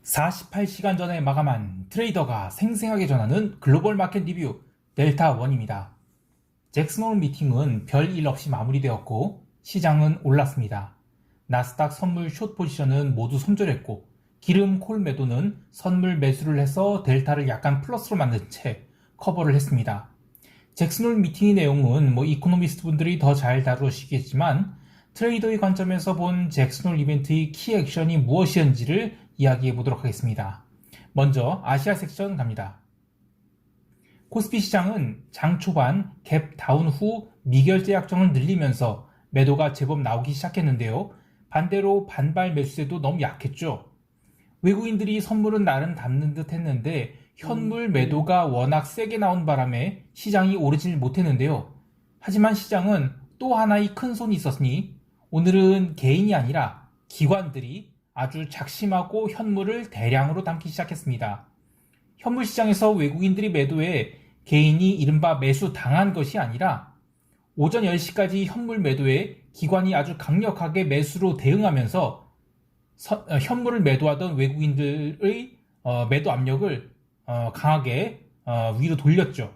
48시간 전에 마감한 트레이더가 생생하게 전하는 글로벌 마켓 리뷰 델타1입니다. 잭슨홀 미팅은 별일 없이 마무리되었고 시장은 올랐습니다. 나스닥 선물 숏 포지션은 모두 손절했고 기름 콜 매도는 선물 매수를 해서 델타를 약간 플러스로 만든 채 커버를 했습니다. 잭슨홀 미팅의 내용은 이코노미스트 분들이 더 잘 다루시겠지만 트레이더의 관점에서 본 잭슨홀 이벤트의 키 액션이 무엇이었는지를 이야기해 보도록 하겠습니다. 먼저 아시아 섹션 갑니다. 코스피 시장은 장 초반 갭 다운 후 미결제 약정을 늘리면서 매도가 제법 나오기 시작했는데요. 반대로 반발 매수세도 너무 약했죠. 외국인들이 선물은 나름 담는 듯 했는데 현물 매도가 워낙 세게 나온 바람에 시장이 오르질 못했는데요. 하지만 시장은 또 하나의 큰 손이 있었으니 오늘은 개인이 아니라 기관들이 아주 작심하고 현물을 대량으로 담기 시작했습니다. 현물 시장에서 외국인들이 매도해 개인이 이른바 매수 당한 것이 아니라 오전 10시까지 현물 매도에 기관이 아주 강력하게 매수로 대응하면서 현물을 매도하던 외국인들의 매도 압력을 강하게 위로 돌렸죠.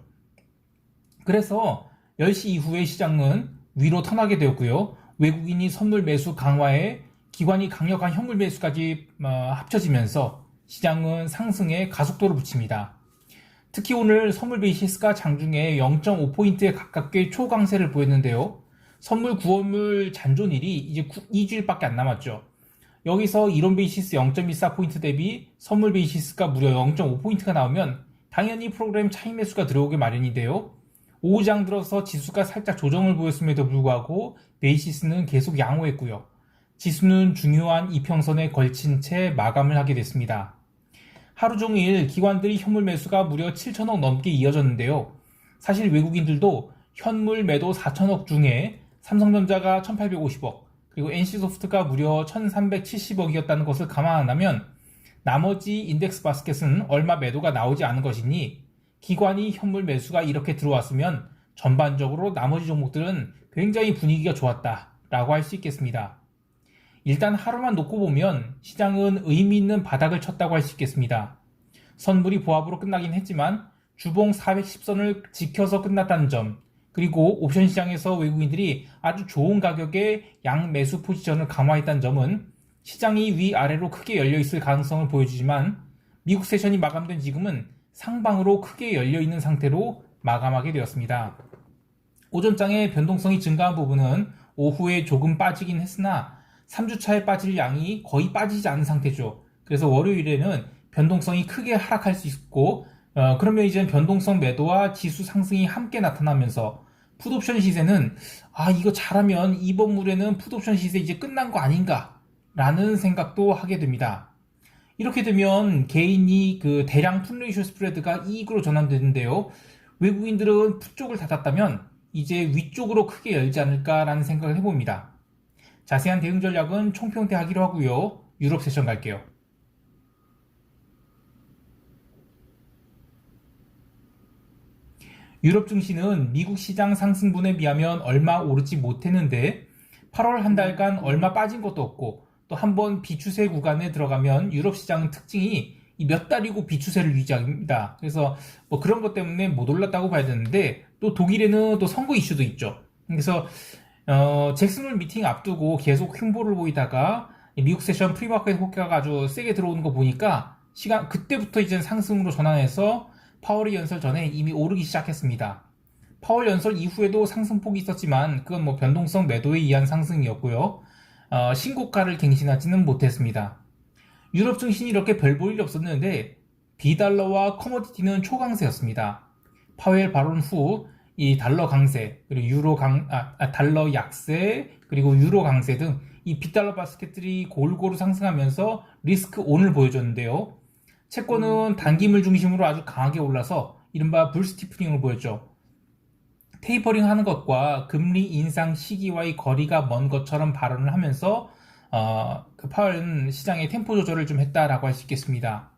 그래서 10시 이후에 시장은 위로 턴하게 되었고요. 외국인이 선물 매수 강화에 기관이 강력한 현물 매수까지 합쳐지면서 시장은 상승에 가속도를 붙입니다. 특히 오늘 선물 베이시스가 장중에 0.5포인트에 가깝게 초강세를 보였는데요. 선물 구원물 잔존일이 이제 2주일밖에 안 남았죠. 여기서 이론 베이시스 0.14포인트 대비 선물 베이시스가 무려 0.5포인트가 나오면 당연히 프로그램 차익 매수가 들어오게 마련인데요. 오후장 들어서 지수가 살짝 조정을 보였음에도 불구하고 베이시스는 계속 양호했고요. 지수는 중요한 이평선에 걸친 채 마감을 하게 됐습니다. 하루 종일 기관들이 현물 매수가 무려 7천억 넘게 이어졌는데요. 사실 외국인들도 현물 매도 4천억 중에 삼성전자가 1850억, 그리고 NC소프트가 무려 1370억이었다는 것을 감안한다면 나머지 인덱스 바스켓은 얼마 매도가 나오지 않은 것이니 기관이 현물 매수가 이렇게 들어왔으면 전반적으로 나머지 종목들은 굉장히 분위기가 좋았다라고 할 수 있겠습니다. 일단 하루만 놓고 보면 시장은 의미 있는 바닥을 쳤다고 할 수 있겠습니다. 선물이 보합으로 끝나긴 했지만 주봉 410선을 지켜서 끝났다는 점, 그리고 옵션 시장에서 외국인들이 아주 좋은 가격에 양매수 포지션을 강화했다는 점은 시장이 위아래로 크게 열려있을 가능성을 보여주지만 미국 세션이 마감된 지금은 상방으로 크게 열려있는 상태로 마감하게 되었습니다. 오전장의 변동성이 증가한 부분은 오후에 조금 빠지긴 했으나 3주차에 빠질 양이 거의 빠지지 않은 상태죠. 그래서 월요일에는 변동성이 크게 하락할 수 있고 그러면 이제 변동성 매도와 지수 상승이 함께 나타나면서 풋옵션 시세는 이거 잘하면 이번 물에는 풋옵션 시세 이제 끝난 거 아닌가 라는 생각도 하게 됩니다. 이렇게 되면 개인이 그 대량 풋레이쇼 스프레드가 이익으로 전환되는데요. 외국인들은 풋 쪽을 닫았다면 이제 위쪽으로 크게 열지 않을까라는 생각을 해봅니다. 자세한 대응 전략은 총평 때 하기로 하고요. 유럽 세션 갈게요. 유럽 증시는 미국 시장 상승분에 비하면 얼마 오르지 못했는데 8월 한 달간 얼마 빠진 것도 없고 또 한 번 비추세 구간에 들어가면 유럽 시장 특징이 몇 달이고 비추세를 유지합니다. 그래서 그런 것 때문에 못 올랐다고 봐야 되는데 또 독일에는 또 선거 이슈도 있죠. 그래서 잭슨홀 미팅 앞두고 계속 횡보를 보이다가 미국 세션 프리마켓 호가가 아주 세게 들어오는 거 보니까 그때부터 이제 상승으로 전환해서 파월이 연설 전에 이미 오르기 시작했습니다. 파월 연설 이후에도 상승폭이 있었지만 그건 변동성 매도에 의한 상승이었고요. 신고가를 갱신하지는 못했습니다. 유럽 증시는 이렇게 별 볼 일이 없었는데 비달러와 커머디티는 초강세였습니다. 파웰 발언 후 이 달러 강세, 그리고 달러 약세, 그리고 유로 강세 등 이 빗달러 바스켓들이 골고루 상승하면서 리스크 온을 보여줬는데요. 채권은 단기물 중심으로 아주 강하게 올라서 이른바 불스티프닝을 보였죠. 테이퍼링 하는 것과 금리 인상 시기와의 거리가 먼 것처럼 발언을 하면서 파월은 시장의 템포 조절을 좀 했다라고 할 수 있겠습니다.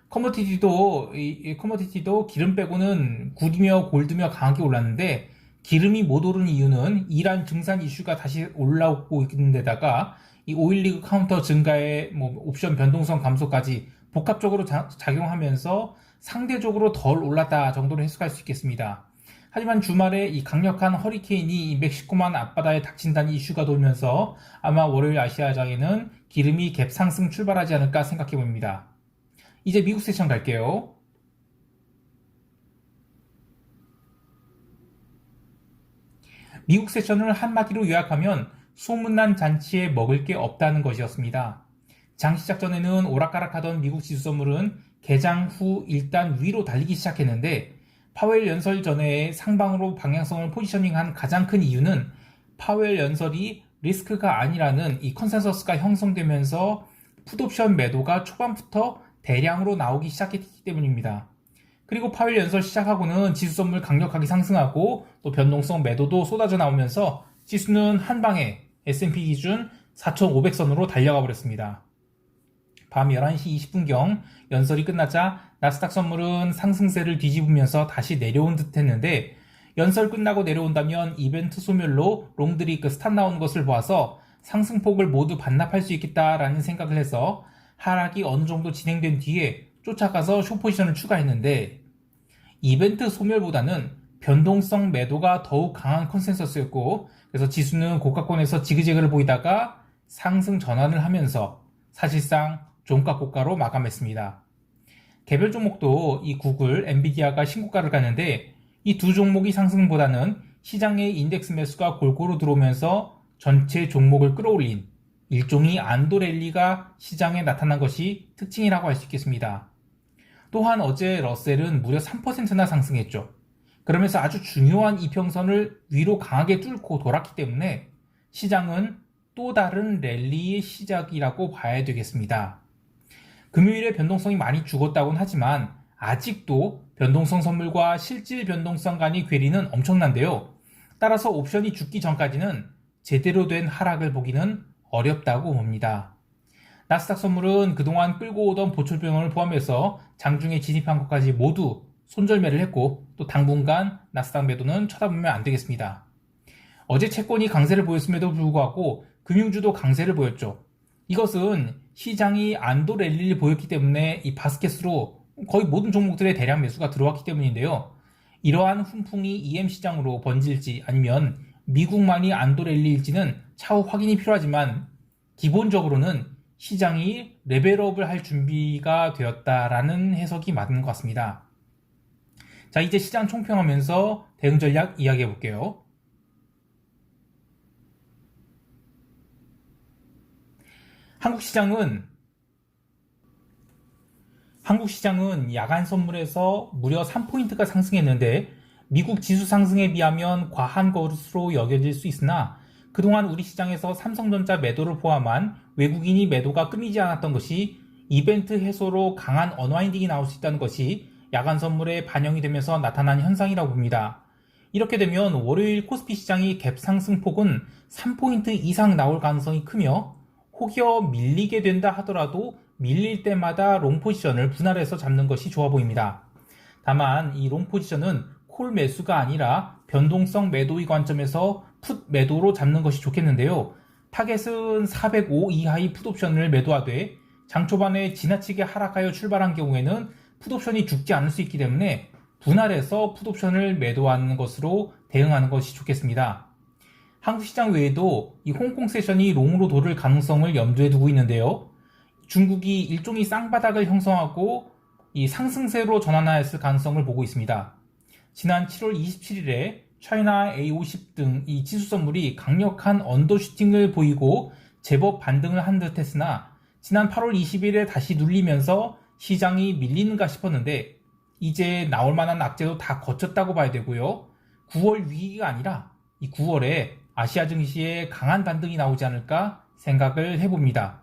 커머디티도 기름 빼고는 굿이며 골드며 강하게 올랐는데 기름이 못 오른 이유는 이란 증산 이슈가 다시 올라오고 있는 데다가 이 오일 리그 카운터 증가에 옵션 변동성 감소까지 복합적으로 작용하면서 상대적으로 덜 올랐다 정도로 해석할 수 있겠습니다. 하지만 주말에 이 강력한 허리케인이 멕시코만 앞바다에 닥친다는 이슈가 돌면서 아마 월요일 아시아장에는 기름이 갭 상승 출발하지 않을까 생각해 봅니다. 이제 미국 세션 갈게요. 미국 세션을 한마디로 요약하면 소문난 잔치에 먹을 게 없다는 것이었습니다. 장 시작 전에는 오락가락하던 미국 지수 선물은 개장 후 일단 위로 달리기 시작했는데 파웰 연설 전에 상방으로 방향성을 포지셔닝한 가장 큰 이유는 파웰 연설이 리스크가 아니라는 이 컨센서스가 형성되면서 풋옵션 매도가 초반부터 대량으로 나오기 시작했기 때문입니다. 그리고 파웰 연설 시작하고는 지수 선물 강력하게 상승하고 또 변동성 매도도 쏟아져 나오면서 지수는 한방에 S&P 기준 4,500선으로 달려가 버렸습니다. 밤 11시 20분경 연설이 끝나자 나스닥 선물은 상승세를 뒤집으면서 다시 내려온 듯 했는데 연설 끝나고 내려온다면 이벤트 소멸로 롱들이 스탑 나오는 것을 보아서 상승폭을 모두 반납할 수 있겠다라는 생각을 해서 하락이 어느 정도 진행된 뒤에 쫓아가서 숏포지션을 추가했는데 이벤트 소멸보다는 변동성 매도가 더욱 강한 컨센서스였고 그래서 지수는 고가권에서 지그재그를 보이다가 상승 전환을 하면서 사실상 종가 고가로 마감했습니다. 개별 종목도 이 구글, 엔비디아가 신고가를 갔는데 이 두 종목이 상승보다는 시장의 인덱스 매수가 골고루 들어오면서 전체 종목을 끌어올린 일종의 안도 랠리가 시장에 나타난 것이 특징이라고 할 수 있겠습니다. 또한 어제 러셀은 무려 3%나 상승했죠. 그러면서 아주 중요한 이평선을 위로 강하게 뚫고 돌았기 때문에 시장은 또 다른 랠리의 시작이라고 봐야 되겠습니다. 금요일에 변동성이 많이 죽었다고는 하지만 아직도 변동성 선물과 실질 변동성 간의 괴리는 엄청난데요. 따라서 옵션이 죽기 전까지는 제대로 된 하락을 보기는 어렵다고 봅니다. 나스닥 선물은 그동안 끌고 오던 보철병을 포함해서 장중에 진입한 것까지 모두 손절매를 했고 또 당분간 나스닥 매도는 쳐다보면 안 되겠습니다. 어제 채권이 강세를 보였음에도 불구하고 금융주도 강세를 보였죠. 이것은 시장이 안도 랠리를 보였기 때문에 이 바스켓으로 거의 모든 종목들의 대량 매수가 들어왔기 때문인데요. 이러한 훈풍이 EM 시장으로 번질지 아니면 미국만이 안도 랠리일지는 차후 확인이 필요하지만 기본적으로는 시장이 레벨업을 할 준비가 되었다라는 해석이 맞는 것 같습니다. 자, 이제 시장 총평하면서 대응 전략 이야기해 볼게요. 한국 시장은 야간 선물에서 무려 3포인트가 상승했는데 미국 지수 상승에 비하면 과한 것으로 여겨질 수 있으나 그동안 우리 시장에서 삼성전자 매도를 포함한 외국인이 매도가 끊이지 않았던 것이 이벤트 해소로 강한 언와인딩이 나올 수 있다는 것이 야간 선물에 반영이 되면서 나타난 현상이라고 봅니다. 이렇게 되면 월요일 코스피 시장이 갭 상승폭은 3포인트 이상 나올 가능성이 크며 혹여 밀리게 된다 하더라도 밀릴 때마다 롱 포지션을 분할해서 잡는 것이 좋아 보입니다. 다만 이 롱 포지션은 콜 매수가 아니라 변동성 매도의 관점에서 풋 매도로 잡는 것이 좋겠는데요. 타겟은 405 이하의 풋옵션을 매도하되 장 초반에 지나치게 하락하여 출발한 경우에는 풋옵션이 죽지 않을 수 있기 때문에 분할해서 풋옵션을 매도하는 것으로 대응하는 것이 좋겠습니다. 한국 시장 외에도 이 홍콩 세션이 롱으로 돌을 가능성을 염두에 두고 있는데요. 중국이 일종의 쌍바닥을 형성하고 이 상승세로 전환하였을 가능성을 보고 있습니다. 지난 7월 27일에 차이나 A50 등 이 지수 선물이 강력한 언더슈팅을 보이고 제법 반등을 한 듯 했으나 지난 8월 20일에 다시 눌리면서 시장이 밀리는가 싶었는데 이제 나올 만한 악재도 다 거쳤다고 봐야 되고요. 9월 위기가 아니라 이 9월에 아시아 증시에 강한 반등이 나오지 않을까 생각을 해봅니다.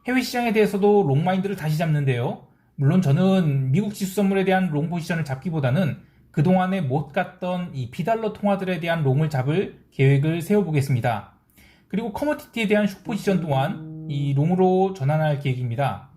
해외 시장에 대해서도 롱마인드를 다시 잡는데요. 물론 저는 미국 지수 선물에 대한 롱 포지션을 잡기보다는 그동안에 못 갔던 이 비달러 통화들에 대한 롱을 잡을 계획을 세워보겠습니다. 그리고 커머디티에 대한 숏 포지션 또한 이 롱으로 전환할 계획입니다.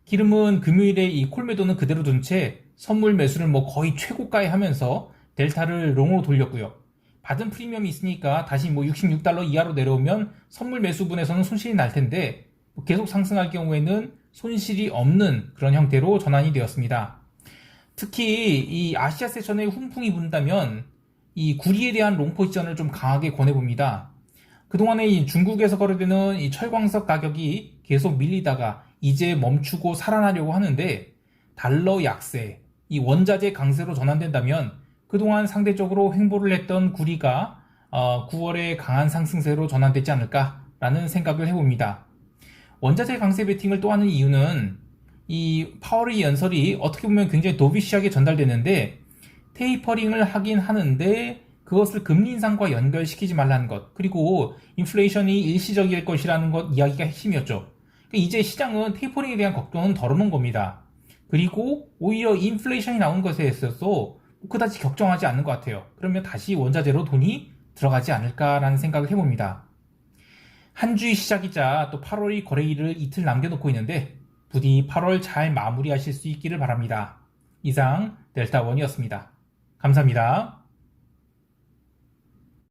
기름은 금요일에 이 콜 매도는 그대로 둔 채 선물 매수를 거의 최고가에 하면서 델타를 롱으로 돌렸고요. 받은 프리미엄이 있으니까 다시 $66 이하로 내려오면 선물 매수분에서는 손실이 날 텐데 계속 상승할 경우에는 손실이 없는 그런 형태로 전환이 되었습니다. 특히 이 아시아 세션에 훈풍이 분다면 이 구리에 대한 롱 포지션을 좀 강하게 권해봅니다. 그동안에 이 중국에서 거래되는 이 철광석 가격이 계속 밀리다가 이제 멈추고 살아나려고 하는데 달러 약세, 이 원자재 강세로 전환된다면 그동안 상대적으로 횡보를 했던 구리가 9월에 강한 상승세로 전환되지 않을까라는 생각을 해봅니다. 원자재 강세 베팅을 또 하는 이유는 이 파월의 연설이 어떻게 보면 굉장히 도비시하게 전달되는데 테이퍼링을 하긴 하는데 그것을 금리 인상과 연결시키지 말라는 것, 그리고 인플레이션이 일시적일 것이라는 것 이야기가 핵심이었죠. 그러니까 이제 시장은 테이퍼링에 대한 걱정은 덜어놓은 겁니다. 그리고 오히려 인플레이션이 나온 것에 있어서 그다지 걱정하지 않는 것 같아요. 그러면 다시 원자재로 돈이 들어가지 않을까라는 생각을 해봅니다. 한 주의 시작이자 또 8월이 거래일을 이틀 남겨놓고 있는데 부디 8월 잘 마무리하실 수 있기를 바랍니다. 이상 델타원이었습니다. 감사합니다.